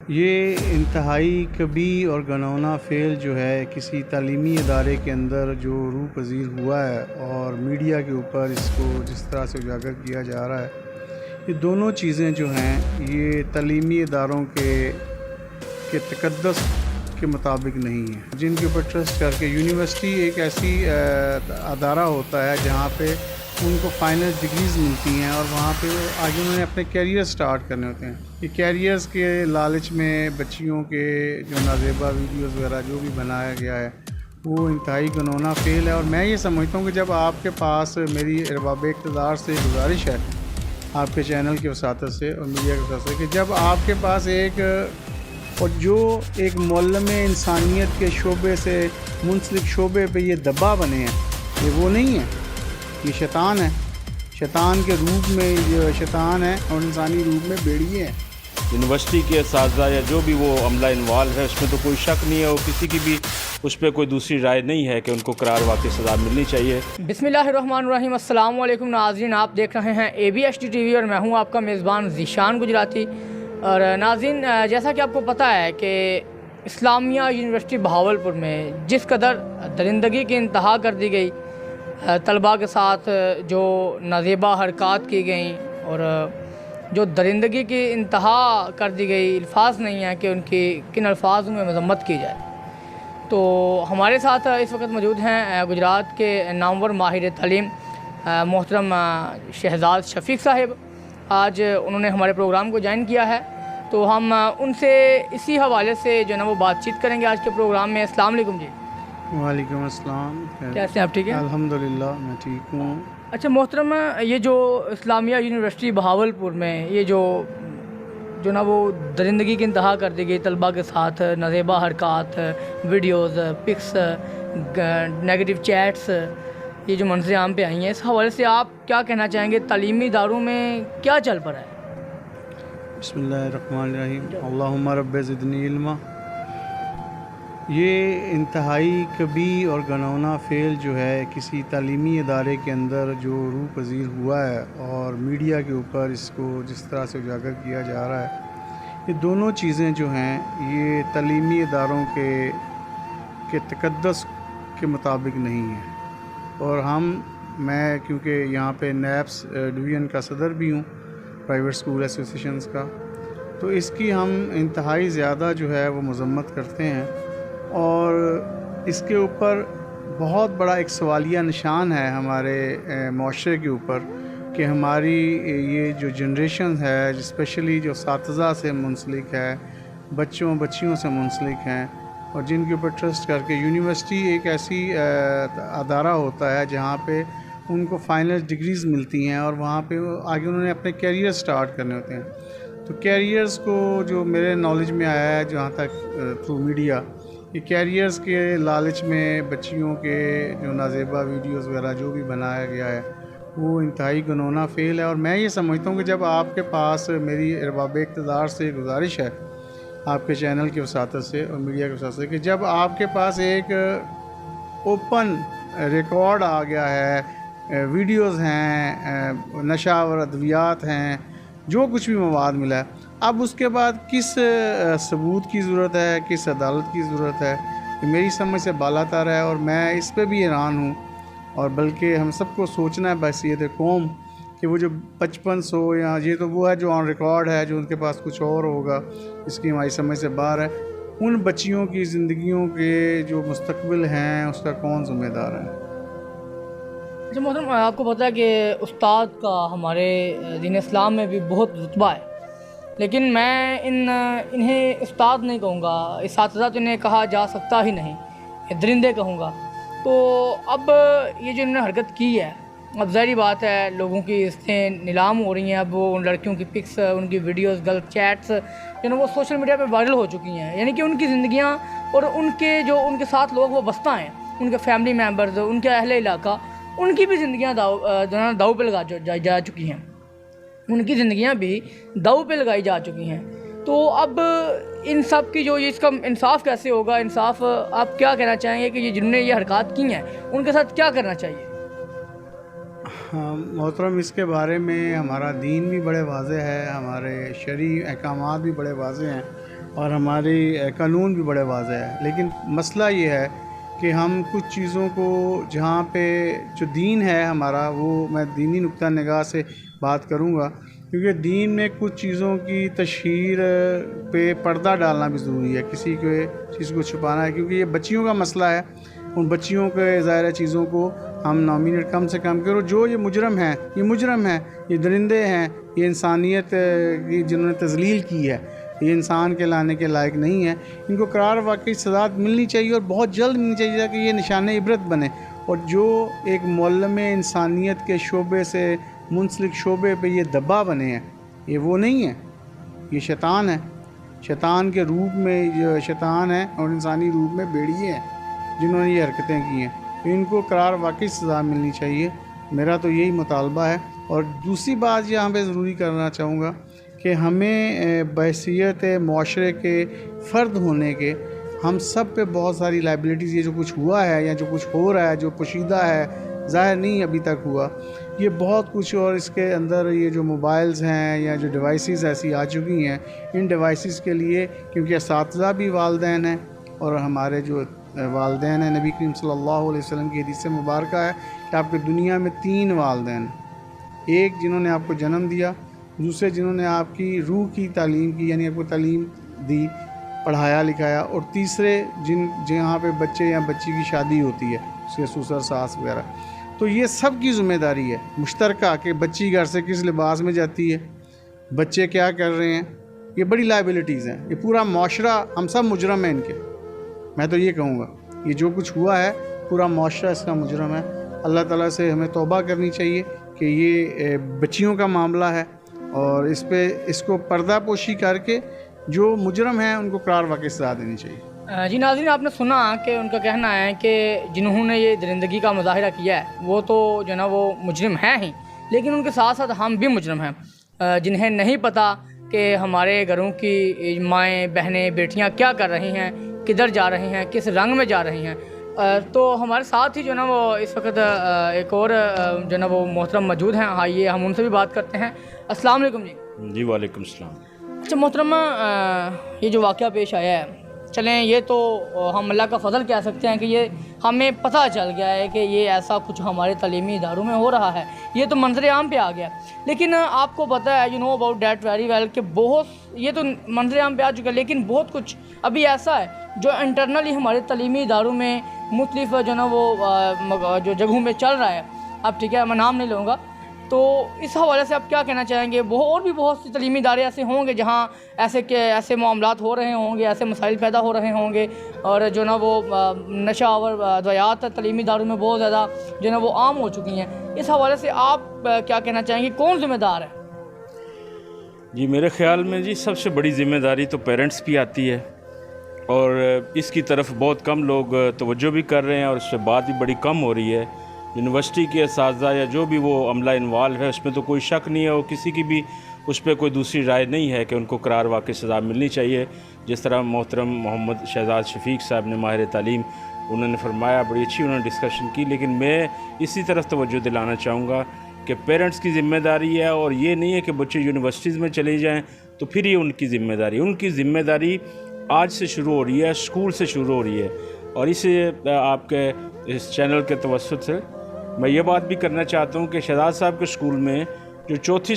یہ انتہائی کبیر اور گھناؤنا فعل جو ہے کسی تعلیمی ادارے کے اندر جو روح پذیر ہوا ہے اور میڈیا کے اوپر اس کو جس طرح سے اجاگر کیا جا رہا ہے، یہ دونوں چیزیں جو ہیں یہ تعلیمی اداروں کے تقدس کے مطابق نہیں ہیں، جن کے اوپر ٹرسٹ کر کے یونیورسٹی ایک ایسی ادارہ ہوتا ہے جہاں پہ ان کو فائنل ڈگریز ملتی ہیں اور وہاں پہ آگے انہوں نے اپنے کیریئر سٹارٹ کرنے ہوتے ہیں۔ یہ کیریئرز کے لالچ میں بچیوں کے جو نازیبا ویڈیوز وغیرہ جو بھی بنایا گیا ہے وہ انتہائی گھناؤنا فعل ہے، اور میں یہ سمجھتا ہوں کہ جب آپ کے پاس، میری ارباب اقتدار سے گزارش ہے آپ کے چینل کی وساطت سے اور میڈیا کی وساطت سے، کہ جب آپ کے پاس اور جو ایک معلم انسانیت کے شعبے سے منسلک شعبے پہ یہ دبا بنے ہیں، یہ وہ نہیں ہے، یہ شیطان ہے، شیطان کے روپ میں یہ شیطان ہے اور انسانی روپ میں بیڑیے ہیں۔ یونیورسٹی کے اساتذہ یا جو بھی وہ عملہ انوالو ہے اس میں تو کوئی شک نہیں ہے، اور کسی کی بھی اس پہ کوئی دوسری رائے نہیں ہے کہ ان کو قرار واقعی سزا ملنی چاہیے۔ بسم اللہ الرحمن الرحیم۔ السلام علیکم ناظرین، آپ دیکھ رہے ہیں ABHD TV اور میں ہوں آپ کا میزبان ذیشان گجراتی۔ اور ناظرین، جیسا کہ آپ کو پتہ ہے کہ اسلامیہ یونیورسٹی بہاولپور میں جس قدر درندگی کی انتہا کر دی گئی، طلباء کے ساتھ جو نازیبا حرکات کی گئیں اور جو درندگی کی انتہا کر دی گئی، الفاظ نہیں ہیں کہ ان کی کن الفاظ میں مذمت کی جائے۔ تو ہمارے ساتھ اس وقت موجود ہیں گجرات کے نامور ماہر تعلیم محترم شہزاد شفیق صاحب۔ آج انہوں نے ہمارے پروگرام کو جوائن کیا ہے، تو ہم ان سے اسی حوالے سے جو ہے نا وہ بات چیت کریں گے آج کے پروگرام میں۔ السلام علیکم جی۔ وعلیکم السلام۔ کیسے ہیں آپ؟ ٹھیک ہیں الحمدللہ میں ٹھیک ہوں۔ اچھا محترم، یہ جو اسلامیہ یونیورسٹی بہاولپور میں یہ جو نا وہ درندگی کی انتہا کر دی گئی، طلباء کے ساتھ نازیبا حرکات، ویڈیوز، پکس، نیگیٹو چیٹس، یہ جو منظر عام پہ آئی ہیں، اس حوالے سے آپ کیا کہنا چاہیں گے؟ تعلیمی اداروں میں کیا چل پڑا ہے؟ بسم اللہ الرحمن الرحیم۔ اللہم رب زدنی علما۔ یہ انتہائی کبیر اور گھناؤنا فعل جو ہے کسی تعلیمی ادارے کے اندر جو روح پذیر ہوا ہے اور میڈیا کے اوپر اس کو جس طرح سے اجاگر کیا جا رہا ہے، یہ دونوں چیزیں جو ہیں یہ تعلیمی اداروں کے تقدس کے مطابق نہیں ہیں، اور میں کیونکہ یہاں پہ نیبس ڈویژن کا صدر بھی ہوں، پرائیویٹ اسکول ایسوسیشنز کا، تو اس کی ہم انتہائی زیادہ جو ہے وہ مذمت کرتے ہیں، اور اس کے اوپر بہت بڑا ایک سوالیہ نشان ہے ہمارے معاشرے کے اوپر کہ ہماری یہ جو جنریشن ہے، اسپیشلی جو اساتذہ سے منسلک ہے، بچیوں سے منسلک ہیں، اور جن کے اوپر ٹرسٹ کر کے یونیورسٹی ایک ایسی ادارہ ہوتا ہے جہاں پہ ان کو فائنل ڈگریز ملتی ہیں اور وہاں پہ آگے انہوں نے اپنے کیریئر سٹارٹ کرنے ہوتے ہیں۔ تو کیریئرز کو جو میرے نالج میں آیا ہے جہاں تک تھرو میڈیا، یہ کیریئرز کے لالچ میں بچیوں کے جو نازیبا ویڈیوز وغیرہ جو بھی بنایا گیا ہے وہ انتہائی گھناؤنا فعل ہے، اور میں یہ سمجھتا ہوں کہ جب آپ کے پاس، میری ارباب اقتدار سے گزارش ہے آپ کے چینل کی وساطت سے اور میڈیا کی وساطت سے، کہ جب آپ کے پاس ایک اوپن ریکارڈ آ گیا ہے، ویڈیوز ہیں، نشہ اور ادویات ہیں، جو کچھ بھی مواد ملا ہے، اب اس کے بعد کس ثبوت کی ضرورت ہے، کس عدالت کی ضرورت ہے؟ یہ میری سمجھ سے بالاتر ہے، اور میں اس پہ بھی حیران ہوں، اور بلکہ ہم سب کو سوچنا ہے بحیثیت قوم کہ وہ جو 5500 یا یہ تو وہ ہے جو آن ریکارڈ ہے، جو ان کے پاس کچھ اور ہوگا، اس کی ہماری سمجھ سے باہر ہے۔ ان بچیوں کی زندگیوں کے جو مستقبل ہیں اس کا کون ذمہ دار ہے؟ اچھا محترم، آپ کو پتہ ہے کہ استاد کا ہمارے دین اسلام میں بھی بہت رتبہ ہے، لیکن میں انہیں استاد نہیں کہوں گا، اساتذہ تو انہیں کہا جا سکتا ہی نہیں، یہ درندے کہوں گا۔ تو اب یہ جو انہوں نے حرکت کی ہے، اب ظاہری بات ہے لوگوں کی اس سے نیلام ہو رہی ہیں، اب وہ ان لڑکیوں کی پکس، ان کی ویڈیوز، غلط چیٹس جو نا وہ سوشل میڈیا پہ وائرل ہو چکی ہیں، یعنی کہ ان کی زندگیاں اور ان کے ساتھ لوگ وہ بستہ ہیں، ان کے فیملی ممبرز، ان کے اہل علاقہ، ان کی بھی زندگیاں داؤ پہ لگائی جا چکی ہیں، ان کی زندگیاں بھی داؤ پہ لگائی جا چکی ہیں۔ تو اب ان سب کی جو اس کا انصاف کیسے ہوگا؟ انصاف آپ کیا کہنا چاہیں گے کہ یہ جنہوں نے یہ حرکات کی ہیں ان کے ساتھ کیا کرنا چاہیے؟ محترم، اس کے بارے میں ہمارا دین بھی بڑے واضح ہے، ہمارے شرعی احکامات بھی بڑے واضح ہیں، اور ہمارے قانون بھی بڑے واضح ہے، لیکن مسئلہ یہ ہے کہ ہم کچھ چیزوں کو جہاں پہ جو دین ہے ہمارا، وہ میں دینی نقطہ نگاہ سے بات کروں گا، کیونکہ دین میں کچھ چیزوں کی تشہیر پہ پردہ ڈالنا بھی ضروری ہے، کسی کے چیز کو چھپانا ہے، کیونکہ یہ بچیوں کا مسئلہ ہے۔ ان بچیوں کے ظاہر چیزوں کو ہم نامینیٹ کم سے کم کرو۔ جو یہ مجرم ہیں، یہ درندے ہیں، یہ انسانیت کی جنہوں نے تذلیل کی ہے، یہ انسان کے لانے کے لائق نہیں ہے، ان کو قرار واقعی سزا ملنی چاہیے اور بہت جلد ملنی چاہیے کہ یہ نشان عبرت بنے، اور جو ایک معلم انسانیت کے شعبے سے منسلک شعبے پہ یہ دبا بنے ہیں، یہ وہ نہیں ہے، یہ شیطان ہے، شیطان کے روپ میں یہ شیطان ہے اور انسانی روپ میں بھیڑیے ہیں جنہوں نے یہ حرکتیں کی ہیں۔ ان کو قرار واقعی سزا ملنی چاہیے، میرا تو یہی مطالبہ ہے۔ اور دوسری بات یہاں پہ ضروری کرنا چاہوں گا کہ ہمیں بحیثیت معاشرے کے فرد ہونے کے ہم سب پہ بہت ساری لائبلٹیز، یہ جو کچھ ہوا ہے یا جو کچھ ہو رہا ہے، جو پوشیدہ ہے، ظاہر نہیں ابھی تک ہوا، یہ بہت کچھ، اور اس کے اندر یہ جو موبائلز ہیں یا جو ڈیوائسز ایسی آ چکی ہیں، ان ڈیوائسز کے لیے کیونکہ اساتذہ بھی والدین ہیں اور ہمارے جو والدین ہیں، نبی کریم صلی اللہ علیہ وسلم کی حدیث مبارکہ ہے کہ آپ کی دنیا میں 3 والدین ہیں، ایک جنہوں نے آپ کو جنم دیا، دوسرے جنہوں نے آپ کی روح کی تعلیم کی، یعنی آپ کو تعلیم دی، پڑھایا لکھایا، اور تیسرے جہاں پہ بچے یا بچی کی شادی ہوتی ہے، اس کے سسر ساس وغیرہ۔ تو یہ سب کی ذمہ داری ہے مشترکہ کہ بچی گھر سے کس لباس میں جاتی ہے، بچے کیا کر رہے ہیں، یہ بڑی لائبلٹیز ہیں، یہ پورا معاشرہ، ہم سب مجرم ہیں ان کے۔ میں تو یہ کہوں گا یہ جو کچھ ہوا ہے پورا معاشرہ اس کا مجرم ہے۔ اللہ تعالیٰ سے ہمیں توبہ کرنی چاہیے کہ یہ بچیوں کا معاملہ ہے، اور اس کو پردہ پوشی کر کے جو مجرم ہیں ان کو قرار واقعی سزا دینی چاہیے۔ جی ناظرین، آپ نے سنا کہ ان کا کہنا ہے کہ جنہوں نے یہ درندگی کا مظاہرہ کیا ہے وہ تو جو نا وہ مجرم ہیں ہی، لیکن ان کے ساتھ ساتھ ہم بھی مجرم ہیں، جنہیں نہیں پتہ کہ ہمارے گھروں کی مائیں، بہنیں، بیٹیاں کیا کر رہی ہیں، کدھر جا رہی ہیں، کس رنگ میں جا رہی ہیں۔ تو ہمارے ساتھ ہی جو نا وہ اس وقت ایک اور جو نا وہ محترم موجود ہیں، آئیے ہم ان سے بھی بات کرتے ہیں۔ السلام علیکم جی۔ جی وعلیکم السلام۔ اچھا محترم، یہ جو واقعہ پیش آیا ہے، چلیں یہ تو ہم اللہ کا فضل کہہ سکتے ہیں کہ یہ ہمیں پتہ چل گیا ہے کہ یہ ایسا کچھ ہمارے تعلیمی اداروں میں ہو رہا ہے، یہ تو منظر عام پہ آ گیا، لیکن آپ کو پتہ ہے you know about that very well کہ بہت، یہ تو منظر عام پہ آ چکا ہے، لیکن بہت کچھ ابھی ایسا ہے جو انٹرنلی ہمارے تعلیمی اداروں میں مختلف جو نا وہ جو جگہوں میں چل رہا ہے۔ اب ٹھیک ہے، میں نام نہیں لوں گا، تو اس حوالے سے آپ کیا کہنا چاہیں گے؟ اور بھی بہت سی تعلیمی ادارے ایسے ہوں گے جہاں ایسے معاملات ہو رہے ہوں گے، ایسے مسائل پیدا ہو رہے ہوں گے، اور جو نا وہ نشہ اور ادویات تعلیمی اداروں میں بہت زیادہ جو نا وہ عام ہو چکی ہیں۔ اس حوالے سے آپ کیا کہنا چاہیں گے؟ کون ذمہ دار ہے؟ جی میرے خیال میں جی سب سے بڑی ذمہ داری تو پیرنٹس کی آتی ہے، اور اس کی طرف بہت کم لوگ توجہ بھی کر رہے ہیں، اور اس سے بات بھی بڑی کم ہو رہی ہے۔ یونیورسٹی کے اساتذہ یا جو بھی وہ عملہ انوالو ہے، اس میں تو کوئی شک نہیں ہے، اور کسی کی بھی اس پہ کوئی دوسری رائے نہیں ہے کہ ان کو قرار واقعی سزا ملنی چاہیے۔ جس طرح محترم محمد شہزاد شفیق صاحب نے، ماہر تعلیم، انہوں نے فرمایا، بڑی اچھی انہوں نے ڈسکشن کی، لیکن میں اسی طرف توجہ دلانا چاہوں گا کہ پیرنٹس کی ذمہ داری ہے، اور یہ نہیں ہے کہ بچے یونیورسٹیز میں چلے جائیں تو پھر یہ ان کی ذمہ داری، ان کی ذمہ داری آج سے شروع ہو رہی ہے، اسکول سے شروع ہو رہی ہے۔ اور اسے آپ کے اس چینل کے توسط سے میں یہ بات بھی کرنا چاہتا ہوں کہ شہزاد صاحب کے اسکول میں جو 4تھی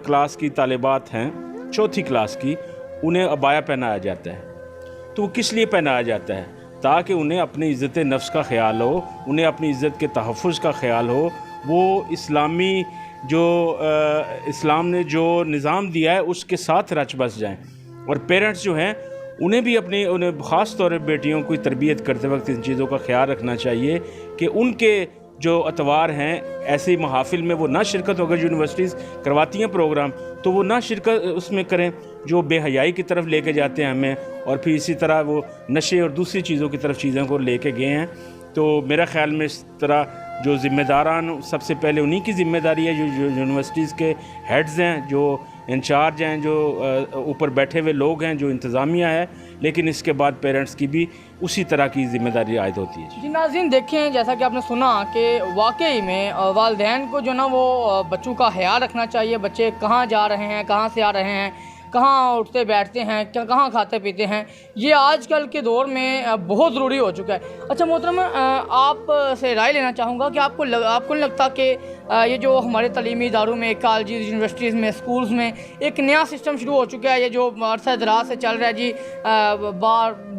کلاس کی طالبات ہیں، 4تھی کلاس کی، انہیں عبایا پہنایا جاتا ہے۔ تو وہ کس لیے پہنایا جاتا ہے؟ تاکہ انہیں اپنی عزت نفس کا خیال ہو، انہیں اپنی عزت کے تحفظ کا خیال ہو، وہ اسلامی جو اسلام نے جو نظام دیا ہے اس کے ساتھ رچ بس جائیں۔ اور پیرنٹس جو ہیں انہیں بھی انہیں خاص طور پہ بیٹیوں کی تربیت کرتے وقت ان چیزوں کا خیال رکھنا چاہیے کہ ان کے جو اتوار ہیں ایسی محافل میں وہ نہ شرکت ہو۔ اگر یونیورسٹیز کرواتی ہیں پروگرام تو وہ نہ شرکت اس میں کریں جو بے حیائی کی طرف لے کے جاتے ہیں ہمیں، اور پھر اسی طرح وہ نشے اور دوسری چیزوں کی طرف چیزوں کو لے کے گئے ہیں۔ تو میرا خیال میں اس طرح جو ذمہ داران سب سے پہلے انہی کی ذمہ داری ہے، جو یونیورسٹیز کے ہیڈز ہیں، جو انچارج ہیں، جو اوپر بیٹھے ہوئے لوگ ہیں، جو انتظامیہ ہے، لیکن اس کے بعد پیرنٹس کی بھی اسی طرح کی ذمہ داری عائد ہوتی ہے۔ جی ناظرین، دیکھیں جیسا کہ آپ نے سنا کہ واقعی میں والدین کو جو نا وہ بچوں کا خیال رکھنا چاہیے، بچے کہاں جا رہے ہیں، کہاں سے آ رہے ہیں، کہاں اٹھتے بیٹھتے ہیں، کہاں کھاتے پیتے ہیں، یہ آج کل کے دور میں بہت ضروری ہو چکا ہے۔ اچھا محترم، آپ سے رائے لینا چاہوں گا کہ آپ کو نہیں لگتا کہ یہ جو ہمارے تعلیمی اداروں میں، کالجز، یونیورسٹیز میں، اسکولز میں ایک نیا سسٹم شروع ہو چکا ہے، یہ جو عرصہ دراز سے چل رہا ہے جی،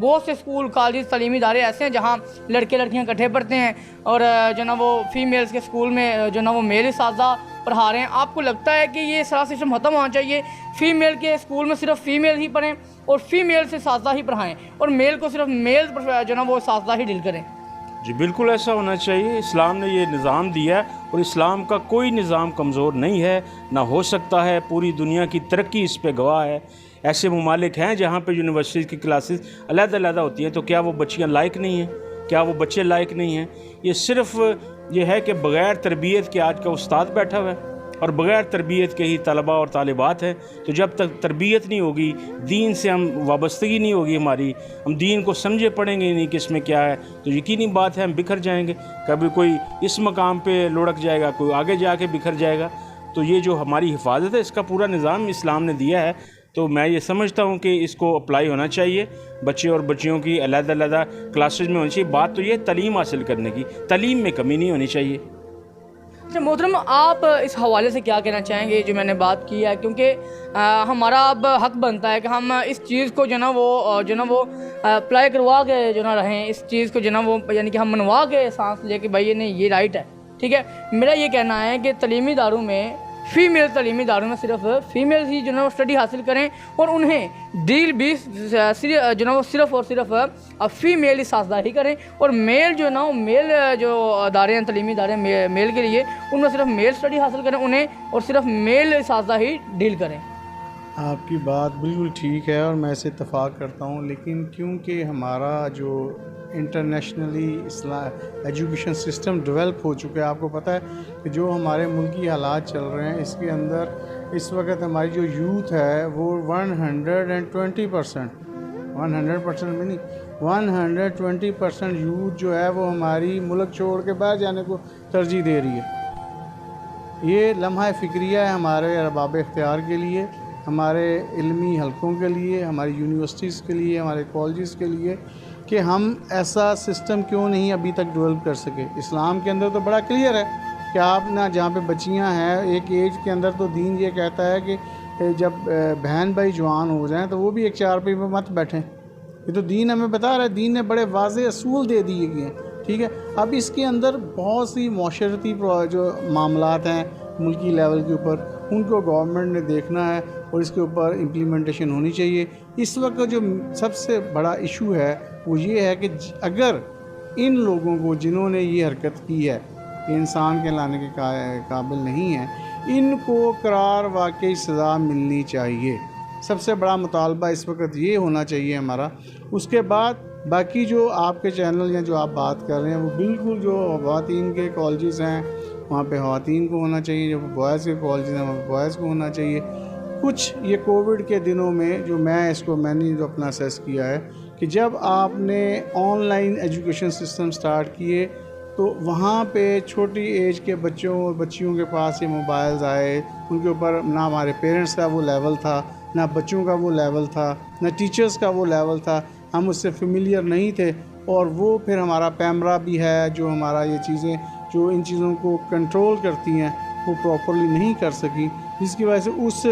بہت سے اسکول، کالجز، تعلیمی ادارے ایسے ہیں جہاں لڑکے لڑکیاں اکٹھے پڑھتے ہیں اور جو نا وہ فیمیلز کے اسکول میں جو نا وہ میل اساتذہ پڑھا رہے ہیں۔ آپ کو لگتا ہے کہ یہ سارا سسٹم ختم ہونا چاہیے، فیمیل کے اسکول میں صرف فیمیل ہی پڑھیں اور فیمیل سے اساتذہ ہی پڑھائیں اور میل کو صرف میل جو نا وہ اساتذہ ہی ڈیل کریں؟ جی بالکل ایسا ہونا چاہیے۔ اسلام نے یہ نظام دیا ہے اور اسلام کا کوئی نظام کمزور نہیں ہے، نہ ہو سکتا ہے۔ پوری دنیا کی ترقی اس پہ گواہ ہے۔ ایسے ممالک ہیں جہاں پہ یونیورسٹیز کی کلاسز علیحدہ ہوتی ہیں، تو کیا وہ بچیاں لائق نہیں ہیں؟ کیا وہ بچے لائق نہیں ہیں؟ یہ صرف یہ ہے کہ بغیر تربیت کے آج کا استاد بیٹھا ہوا ہے اور بغیر تربیت کے ہی طلباء اور طالبات ہیں۔ تو جب تک تربیت نہیں ہوگی، دین سے ہم وابستگی نہیں ہوگی ہماری، ہم دین کو سمجھے پڑھیں گے نہیں کہ اس میں کیا ہے، تو یقینی بات ہے ہم بکھر جائیں گے۔ کبھی کوئی اس مقام پہ لڑک جائے گا، کوئی آگے جا کے بکھر جائے گا۔ تو یہ جو ہماری حفاظت ہے، اس کا پورا نظام اسلام نے دیا ہے۔ تو میں یہ سمجھتا ہوں کہ اس کو اپلائی ہونا چاہیے، بچے اور بچیوں کی علیحدہ کلاسز میں ہونی چاہیے۔ بات تو یہ تعلیم حاصل کرنے کی، تعلیم میں کمی نہیں ہونی چاہیے۔ اچھا محترم، آپ اس حوالے سے کیا کہنا چاہیں گے جو میں نے بات کی ہے؟ کیونکہ ہمارا اب حق بنتا ہے کہ ہم اس چیز کو جو نا وہ اپلائی کروا کے جو نا رہیں، اس چیز کو جو نا وہ یعنی کہ ہم منوا کے سانس لے کے بھائی یہ نہیں، یہ رائٹ ہے، ٹھیک ہے۔ میرا یہ کہنا ہے کہ تعلیمی اداروں میں، فیمیل تعلیمی اداروں میں صرف فیمیل ہی جو نا وہ اسٹڈی حاصل کریں اور انہیں ڈیل بھی جو نا وہ صرف اور صرف فیمیل اساتذہ ہی کریں، اور میل جو نا وہ میل جو ادارے ہیں، تعلیمی ادارے میل کے لیے، ان میں صرف میل اسٹڈی حاصل کریں انہیں، اور صرف میل اساتذہ ہی ڈیل کریں۔ آپ کی بات بالکل ٹھیک ہے اور میں اسے اتفاق کرتا ہوں، لیکن کیونکہ ہمارا جو انٹرنیشنلی ایجوکیشن سسٹم ڈیولپ ہو چکا ہے، آپ کو پتہ ہے کہ جو ہمارے ملکی حالات چل رہے ہیں، اس کے اندر اس وقت ہماری جو یوتھ ہے وہ 120% بھی نہیں، 120% یوتھ جو ہے وہ ہماری ملک چھوڑ کے باہر جانے کو ترجیح دے رہی ہے۔ یہ لمحہ فکریہ ہے ہمارے ارباب اختیار کے لیے، ہمارے علمی حلقوں کے لیے، ہماری یونیورسٹیز کے لیے، ہمارے کالجز کے لیے، کہ ہم ایسا سسٹم کیوں نہیں ابھی تک ڈیولپ کر سکے۔ اسلام کے اندر تو بڑا کلیئر ہے کہ آپ نا جہاں پہ بچیاں ہیں ایک ایج کے اندر، تو دین یہ کہتا ہے کہ جب بہن بھائی جوان ہو جائیں تو وہ بھی ایک چارپائی پہ مت بیٹھیں۔ یہ تو دین ہمیں بتا رہا ہے، دین نے بڑے واضح اصول دے دیے گئے ہیں، ٹھیک ہے۔ اب اس کے اندر بہت سی معاشرتی جو معاملات ہیں ملکی لیول کے اوپر، ان کو گورنمنٹ نے دیکھنا ہے اور اس کے اوپر امپلیمنٹیشن ہونی چاہیے۔ اس وقت جو سب سے بڑا ایشو ہے وہ یہ ہے کہ اگر ان لوگوں کو جنہوں نے یہ حرکت کی ہے، کہ انسان کے لانے کے قابل نہیں ہیں، ان کو قرار واقعی سزا ملنی چاہیے۔ سب سے بڑا مطالبہ اس وقت یہ ہونا چاہیے ہمارا۔ اس کے بعد باقی جو آپ کے چینل یا جو آپ بات کر رہے ہیں وہ بالکل جو خواتین کے کالجز ہیں وہاں پہ خواتین کو ہونا چاہیے، جو بوائز کے کالجز ہیں وہاں پہ بوائز کو ہونا چاہیے۔ کچھ یہ کووڈ کے دنوں میں جو میں نے جو اپنا اسیس کیا ہے کہ جب آپ نے on line education system start کیے تو وہاں پہ چھوٹی ایج کے بچوں اور بچیوں کے پاس یہ موبائلز آئے، ان کے اوپر نہ ہمارے پیرنٹس کا وہ لیول تھا، نہ بچوں کا وہ لیول تھا، نہ ٹیچرز کا وہ لیول تھا، ہم اس سے فیملیئر نہیں تھے، اور وہ پھر ہمارا پیمرا بھی ہے جو ہمارا یہ چیزیں جو ان چیزوں کو کنٹرول کرتی ہیں وہ پراپرلی نہیں کر سکی، جس کی وجہ سے اس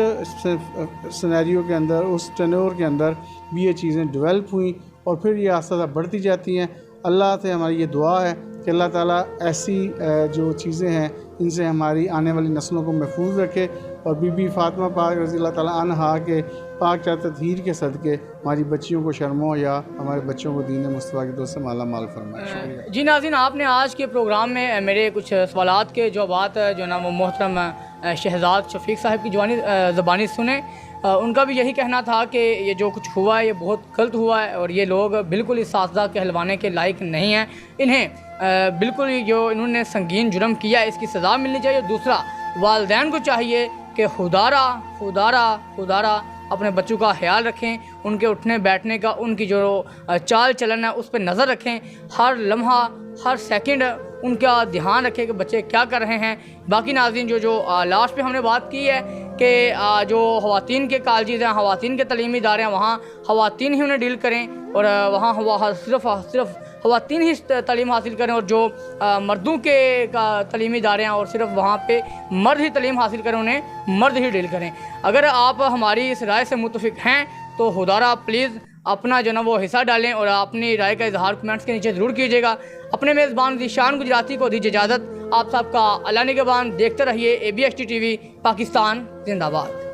سینیریو کے اندر، اس ٹینور کے اندر بھی یہ چیزیں ڈیولپ ہوئیں اور پھر یہ آہستہ آہستہ بڑھتی جاتی ہیں۔ اللہ سے ہماری یہ دعا ہے کہ اللہ تعالیٰ ایسی جو چیزیں ہیں ان سے ہماری آنے والی نسلوں کو محفوظ رکھے، اور بی بی فاطمہ پاک رضی اللہ تعالیٰ عنہا کے پاک تطہیر کے صدقے ہماری بچیوں کو شرم و حیا، ہمارے بچوں کو دین مصطفیٰ کی دوست سے مالا مال فرمائے۔ شکریہ جی ناظرین، آپ نے آج کے پروگرام میں میرے کچھ سوالات کے جوابات جو نا وہ محترم شہزاد شفیق صاحب کی زبانی سنے۔ ان کا بھی یہی کہنا تھا کہ یہ جو کچھ ہوا ہے یہ بہت غلط ہوا ہے، اور یہ لوگ بالکل اساتذہ کہلوانے کے لائق نہیں ہیں، انہیں بالکل جو انہوں نے سنگین جرم کیا ہے اس کی سزا ملنی چاہیے۔ دوسرا، والدین کو چاہیے کہ خدارہ اپنے بچوں کا خیال رکھیں، ان کے اٹھنے بیٹھنے کا، ان کی جو چال چلن ہے اس پہ نظر رکھیں، ہر لمحہ ہر سیکنڈ ان کا دھیان رکھیں کہ بچے کیا کر رہے ہیں۔ باقی ناظرین جو لاسٹ پہ ہم نے بات کی ہے کہ جو خواتین کے کالجز ہیں، خواتین کے تعلیمی ادارے ہیں، وہاں خواتین ہی انہیں ڈیل کریں اور وہاں صرف خواتین ہی تعلیم حاصل کریں، اور جو مردوں کے تعلیمی ادارے ہیں اور صرف وہاں پہ مرد ہی تعلیم حاصل کریں، انہیں مرد ہی ڈیل کریں۔ اگر آپ ہماری اس رائے سے متفق ہیں تو خدارہ پلیز اپنا جو نا وہ حصہ ڈالیں اور اپنی رائے کا اظہار کمنٹس کے نیچے ضرور کیجیے گا۔ اپنے میزبان ذیشان گجراتی کو دیجیے اجازت۔ آپ سب کا اللہ نگہبان۔ دیکھتے رہیے ABHT TV پاکستان زندہ باد۔